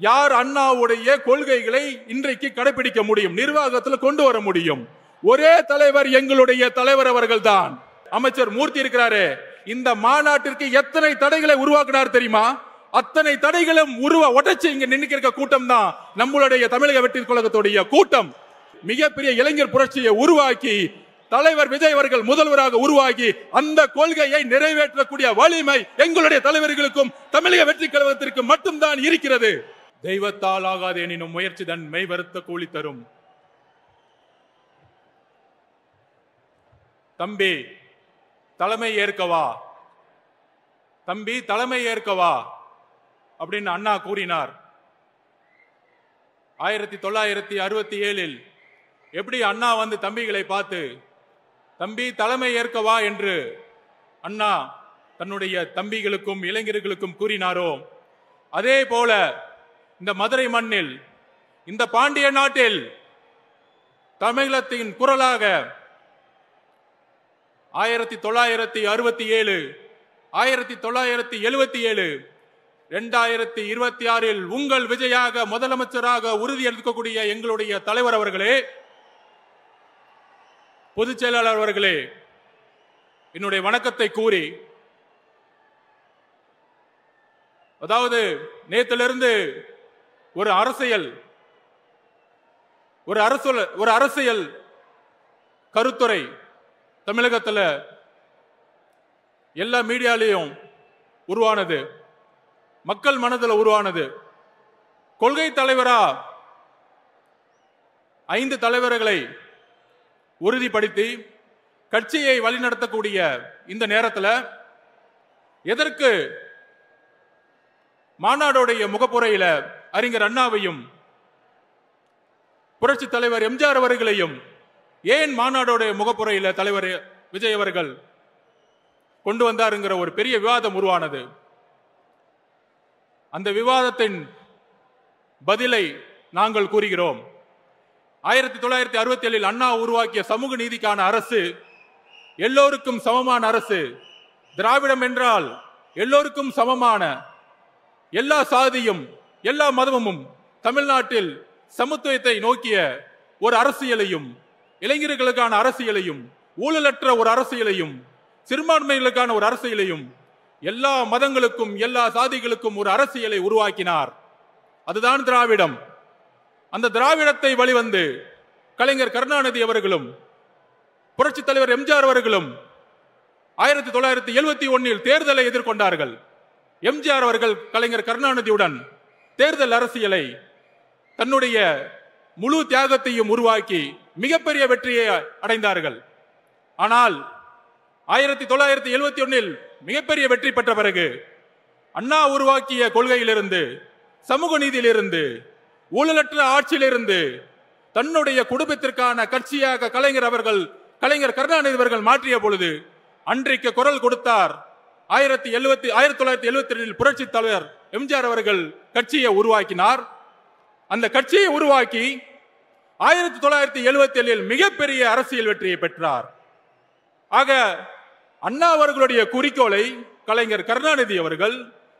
யார் அண்ணாவுடைய கொள்கைகளை இன்றைக்கு கடைபிடிக்க முடியும், நிர்வாகத்தில் கொண்டு வர முடியும்? ஒரே தலைவர், எங்களுடைய தலைவர் அவர்கள் தான். அமைச்சர் மூர்த்தி இருக்கிறாரு. இந்த மாநாட்டிற்கு எத்தனை தடைகளை உருவாக்கினார் தெரியுமா? அத்தனை தடைகளும் உடைச்சு இங்க நின்னுக்கிற கூட்டம் தான் நம்மளுடைய தமிழக வெற்றி கழகத்துடைய கூட்டம். மிகப்பெரிய இளைஞர் புரட்சியை உருவாக்கி தலைவர் விஜய் அவர்கள் முதல்வராக உருவாக்கி அந்த கொள்கையை நிறைவேற்றக்கூடிய வலிமை எங்களுடைய தலைவர்களுக்கும் தமிழக வெற்றி கழகத்திற்கு மட்டும்தான் இருக்கிறது. தெய்வத்தால் ஆகாது எனினும் முயற்சி தன் மெய் வருத்த கூலி தரும். தம்பி தலைமை ஏற்கவா, தம்பி தலைமை ஏற்கவா அப்படின்னு அண்ணா கூறினார். 1967 எப்படி அண்ணா வந்து தம்பிகளை பார்த்து தம்பி தலைமை ஏற்கவா என்று அண்ணா தன்னுடைய தம்பிகளுக்கும் இளைஞர்களுக்கும் கூறினாரோ, அதே போல இந்த மதுரை மண்ணில், இந்த பாண்டிய நாட்டில் தமிழகத்தின் குரலாக 1967, 1977, 2026 உங்கள் விஜயாக முதலமைச்சராக உறுதி எடுக்கக்கூடிய எங்களுடைய தலைவர் அவர்களே, பொதுச் செயலாளர் அவர்களே, என்னுடைய வணக்கத்தை கூறி, அதாவது நேற்றிலிருந்து ஒரு அரசியல் கருத்துரை தமிழகத்தில் எல்லா மீடியாலையும் உருவானது, மக்கள் மனதில் உருவானது. கொள்கை தலைவரா 5 தலைவர்களை உறுதிப்படுத்தி கட்சியை வழிநடத்தக்கூடிய இந்த நேரத்தில் எதற்கு மாநாடுடைய முகப்புரையில் அறிஞர் அண்ணாவையும் புரட்சி தலைவர் எம்ஜிஆர் அவர்களையும் ஏன் மாநாடுடைய முகப்புரையில் தலைவர் விஜய் அவர்கள் கொண்டு வந்தாருங்கிற ஒரு பெரிய விவாதம் உருவானது. அந்த விவாதத்தின் பதிலை நாங்கள் கூறுகிறோம். 1967 அண்ணா உருவாக்கிய சமூக நீதிக்கான அரசு எல்லோருக்கும் சமமான அரசு. திராவிடம் என்றால் எல்லோருக்கும் சமமான, எல்லா சாதியும் எல்லா மதமும் தமிழ்நாட்டில் சமத்துவத்தை நோக்கிய ஒரு அரசியலையும், இளைஞர்களுக்கான அரசியலையும், ஊழலற்ற ஒரு அரசியலையும், சிறுபான்மைகளுக்கான ஒரு அரசியலையும், எல்லா மதங்களுக்கும் எல்லா சாதிகளுக்கும் ஒரு அரசியலை உருவாக்கினார். அதுதான் திராவிடம். அந்த திராவிடத்தை வழிவந்து கலைஞர் கருணாநிதி அவர்களும் புரட்சி தலைவர் எம்ஜிஆர் அவர்களும் 1971 தேர்தலை எதிர்கொண்டார்கள். எம்ஜிஆர் அவர்கள் கலைஞர் கருணாநிதியுடன் தேர்தல் அரசியலை தன்னுடைய முழு தியாகத்தையும் உருவாக்கி மிகப்பெரிய வெற்றியை அடைந்தார்கள். ஆனால் 1971 மிகப்பெரிய வெற்றி பெற்ற பிறகு அண்ணா உருவாக்கிய கொள்கையிலிருந்து, சமூக நீதியிலிருந்து, ஊழலற்ற ஆட்சியிலிருந்து தன்னுடைய குடும்பத்திற்கான கட்சியாக கலைஞர் கருணாநிதி அவர்கள் மாற்றிய பொழுது அன்றைக்கு குரல் கொடுத்தார். 1972 புரட்சி தலைவர் எம்ஜிஆர் அவர்கள் கட்சியை உருவாக்கினார். அந்த கட்சியை உருவாக்கி 1977 மிகப்பெரிய அரசியல் வெற்றியை பெற்றார். ஆக அண்ணா அவர்களுடைய குறிக்கோளை கலைஞர் கருணாநிதி அவர்கள்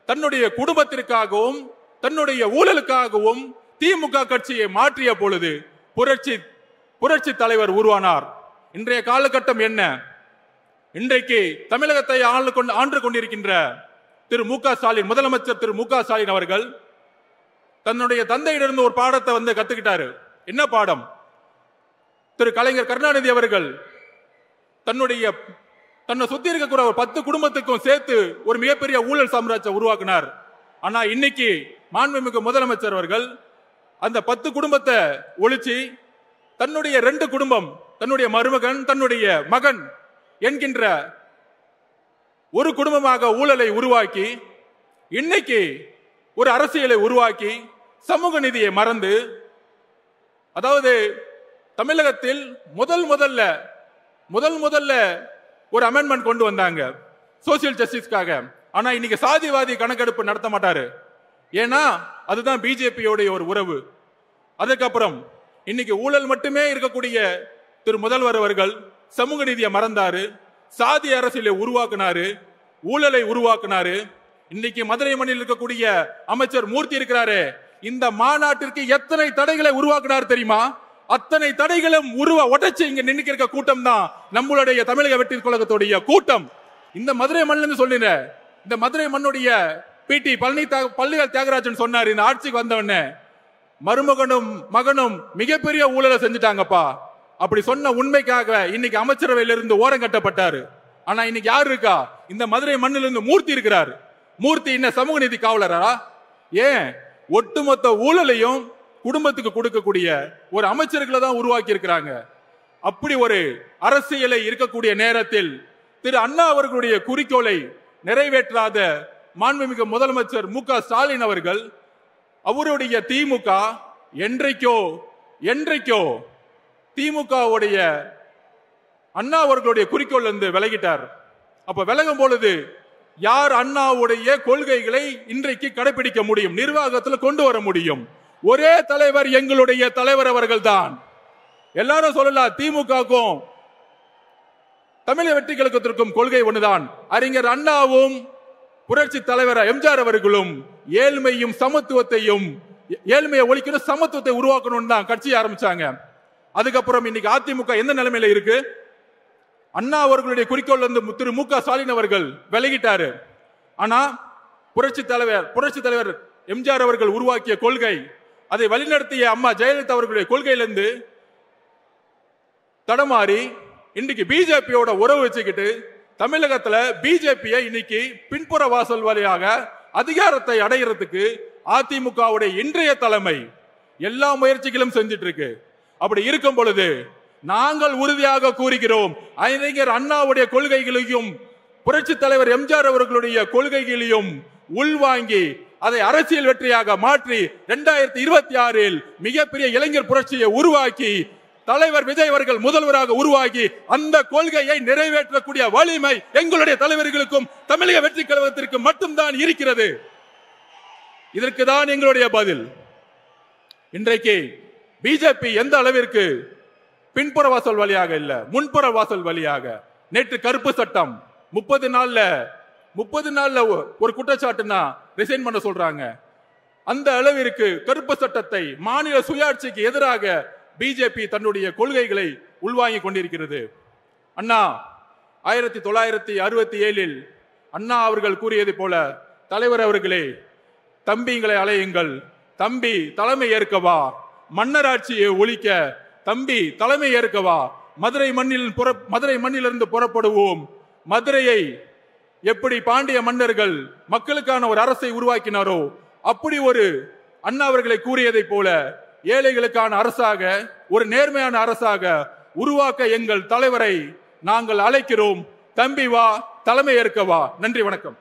தன்னுடைய குடும்பத்திற்காகவும் தன்னுடைய ஊழலுக்காகவும் திமுக கட்சியை மாற்றிய பொழுது புரட்சி தலைவர் உருவானார். இன்றைய காலகட்டம் என்ன? இன்றைக்கு தமிழகத்தை ஆண்டு கொண்டிருக்கின்ற திரு மு க ஸ்டாலின், முதலமைச்சர் திரு மு க ஸ்டாலின் அவர்கள் தன்னுடைய தந்தையிலிருந்து ஒரு பாடத்தை கத்துக்கிட்டாரு. என்ன பாடம்? திரு கலைஞர் கருணாநிதி அவர்கள் தன்னை சுத்தி இருக்கக்கூடிய 10 குடும்பத்துக்கும் சேர்த்து ஒரு மிகப்பெரிய ஊழல் சாம்ராஜ்யம் உருவாக்கினார். ஆனா இன்னைக்கு மாண்புமிகு முதலமைச்சர் அவர்கள் அந்த 10 குடும்பத்தை ஒழிச்சு தன்னுடைய 2 குடும்பம், தன்னுடைய மருமகன், தன்னுடைய மகன் என்கின்ற ஒரு குடும்பமாக ஊழலை உருவாக்கி இன்னைக்கு ஒரு அரசியலை உருவாக்கி சமூக நீதியை மறந்து, அதாவது தமிழகத்தில் முதல் முதல்ல ஒரு அமெண்ட்மெண்ட் கொண்டு வந்தாங்க சோசியல் ஜஸ்டிஸ்க்காக. ஆனா இன்னைக்கு சாதிவாதி கணக்கெடுப்பு நடத்த மாட்டாரு. ஏன்னா அதுதான் பிஜேபியோடைய ஒரு உறவு. அதுக்கப்புறம் இன்னைக்கு ஊழல் மட்டுமே இருக்கக்கூடிய திரு முதல்வர் அவர்கள் சமூக நீதியை மறந்தாரு, சாதி அரசியலை உருவாக்குனாரு, ஊழலை உருவாக்குனாரு. இன்னைக்கு மதுரை மண்ணில் இருக்கக்கூடிய அமைச்சர் மூர்த்தி இருக்கிறாரு. இந்த மாநாட்டிற்கு எத்தனை தடைகளை உருவாக்கினார் தெரியுமா? அத்தனை தடைகளும் உடைச்சு இங்க நின்னுக்கிற கூட்டம் தான் நம்மளுடைய தமிழக வெற்றி கழகத்துடைய கூட்டம். இந்த மதுரை மண்ணிலிருந்து சொல்லின, இந்த மதுரை மண்ணுடைய பிடி பழனிவேல் தியாகராஜன் சொன்னார், இந்த ஆட்சிக்கு வந்தவன மருமகனும் மகனும் மிகப்பெரிய ஊழலை செஞ்சுட்டாங்கப்பா. அப்படி சொன்ன உண்மைக்காக இன்னைக்கு அமைச்சரவையிலிருந்து ஓரம் கட்டப்பட்டாரு. ஆனா இன்னைக்கு யாரு இருக்கா? இந்த மதுரை மண்ணிலிருந்து மூர்த்தி இருக்கிறார். மூர்த்தி என்ன சமூக நீதி காவலரா? ஏன் ஒட்டுமொத்த ஊழலையும் குடும்பத்துக்கு கொடுக்கக்கூடிய ஒரு அமைச்சர்களை தான் உருவாக்கி இருக்கிறாங்க. அப்படி ஒரு அரசியலை இருக்கக்கூடிய நேரத்தில் திரு அண்ணா அவர்களுடைய குறிக்கோளை நிறைவேற்றாத மாண்புமிகு முதலமைச்சர் மு.க.ஸ்டாலின் அவர்கள் அவருடைய திமுக என்றைக்கோ திமுகவுடைய அண்ணா அவர்களுடைய குறிக்கோள் இருந்து விலகிட்டார். அப்ப விலகும் பொழுது யார் அண்ணாவுடைய கொள்கைகளை இன்றைக்கு கடைபிடிக்க முடியும், நிர்வாகத்தில் கொண்டு வர முடியும்? ஒரே தலைவர், எங்களுடைய தலைவர் அவர்கள் தான். எல்லாரும் சொல்லலாம், திமுகவுக்கும் தமிழக வெற்றி கழகத்திற்கும் கொள்கை ஒன்றுதான். அறிஞர் அண்ணாவும் புரட்சி தலைவர் எம்ஜிஆர் அவர்களும் ஏழ்மையும் சமத்துவத்தையும், ஏழ்மையை ஒழிக்கணும், சமத்துவத்தை உருவாக்கணும் தான் கட்சி ஆரம்பிச்சாங்க. அதுக்கப்புறம் இன்னைக்கு அதிமுக எந்த நிலைமையில இருக்கு? அண்ணா அவர்களுடைய குறிக்கோள் வந்து திரு மு.க.ஸ்டாலின் அவர்கள் விலகிட்டாரு. ஆனா புரட்சி தலைவர் எம்ஜிஆர் அவர்கள் உருவாக்கிய கொள்கை, அதை வழிநடத்திய அம்மா ஜெயலலிதா அவர்களுடைய கொள்கையிலிருந்து தடமாறி இன்னைக்கு பிஜேபியோட உறவு வச்சுக்கிட்டு தமிழகத்துல பிஜேபியை இன்னைக்கு பின்புற வாசல் வழியாக அதிகாரத்தை அடைகிறதுக்கு அதிமுகவுடைய இன்றைய தலைமை எல்லா முயற்சிகளும் செஞ்சிட்டு இருக்கு. அப்படி இருக்கும் பொழுது நாங்கள் உறுதியாக கூறுகிறோம், அறிஞர் அண்ணாவுடைய கொள்கைகளையும் புரட்சி தலைவர் எம்ஜிஆர் அவர்களுடைய கொள்கைகளையும் உள்வாங்கி அதை அரசியல் வெற்றியாக மாற்றி 2026 மிகப்பெரிய இளைஞர் புரட்சியை உருவாக்கி தலைவர் விஜய் அவர்கள் முதல்வராக உருவாகி அந்த கொள்கையை நிறைவேற்றக்கூடிய வலிமை எங்களுடைய தலைவர்களுக்கும் தமிழக வெற்றி கழகத்திற்கும் மட்டும்தான் இருக்கிறது. இதற்கு தான் எங்களுடைய பதில். இன்றைக்கு பிஜேபி எந்த அளவிற்கு பின்புற வாசல் வழியாக இல்ல, முன்புற வாசல் வழியாக நேற்று கருப்பு சட்டம் 30 நாள்ல ஒரு குற்றச்சாட்டுனா ரிசைன் பண்ண சொல்றாங்க. அந்த அளவிற்கு கருப்பு சட்டத்தை மாநில சுயாட்சிக்கு எதிராக பிஜேபி தன்னுடைய கொள்கைகளை உள்வாங்கி கொண்டிருக்கிறது. அண்ணா 1967 அண்ணா அவர்கள் கூறியது போல, தலைவர் அவர்களே தம்பிங்களை அலையுங்கள், தம்பி தலைமை ஏற்கவா, மன்னராட்சியை ஒழிக்க தம்பி தலைமை ஏற்கவா, மதுரை மண்ணிலிருந்து புறப்படுவோம். மதுரையை எப்படி பாண்டிய மன்னர்கள் மக்களுக்கான ஒரு அரசை உருவாக்கினாரோ அப்படி ஒரு அண்ணா அவர்களை கூறியதை போல ஏழைகளுக்கான அரசாக, ஒரு நேர்மையான அரசாக உருவாக்க எங்கள் தலைவரை நாங்கள் அழைக்கிறோம். தம்பி வா, தலைமை ஏற்கவா. நன்றி, வணக்கம்.